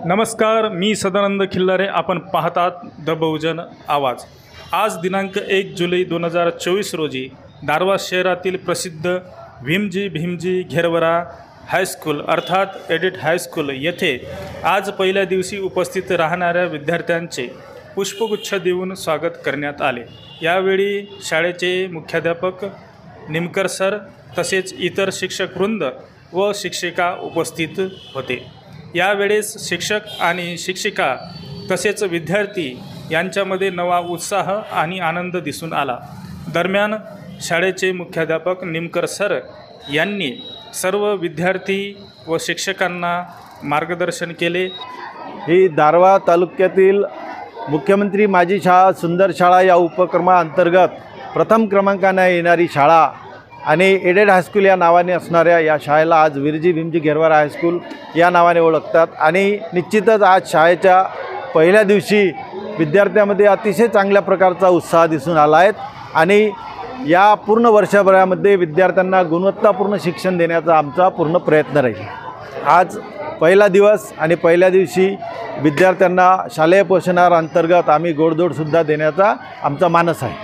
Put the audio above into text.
नमस्कार, मी सदानंद खिल्लारे. आपण पाहतात द बहुजन आवाज. आज दिनांक 1 जुलै 2024 रोजी दारवा शहरातील प्रसिद्ध भीमजी घेरवरा हायस्कूल अर्थात एडिट हायस्कूल येथे आज पहिल्या दिवशी उपस्थित राहणाऱ्या विद्यार्थ्यांचे पुष्पगुच्छ देऊन स्वागत करण्यात आले. यावेळी शाळेचे मुख्याध्यापक निमकर सर तसेच इतर शिक्षकवृंद व शिक्षिका उपस्थित होते. यावेळेस शिक्षक आणि शिक्षिका तसेच विद्यार्थी यांच्यामध्ये नवा उत्साह आणि आनंद दिसून आला. दरम्यान शाळेचे मुख्याध्यापक निमकर सर यांनी सर्व विद्यार्थी व शिक्षकांना मार्गदर्शन केले. ही दारवा तालुक्यातील मुख्यमंत्री माझी शाळा सुंदर शाळा या उपक्रमाअंतर्गत प्रथम क्रमांकाने येणारी शाळा आणि एडेड हायस्कूल या नावाने असणाऱ्या या शाळेला आज भीमजी घेरवरा हायस्कूल या नावाने ओळखतात. आणि निश्चितच आज शाळेच्या पहिल्या दिवशी विद्यार्थ्यांमध्ये अतिशय चांगल्या प्रकारचा उत्साह दिसून आला आहे आणि या पूर्ण वर्षभरामध्ये विद्यार्थ्यांना गुणवत्तापूर्ण शिक्षण देण्याचा आमचा पूर्ण प्रयत्न राहील. आज पहिला दिवस आणि पहिल्या दिवशी विद्यार्थ्यांना शालेय पोषणाहार अंतर्गत आम्ही गोडधोडसुद्धा देण्याचा आमचा मानस आहे.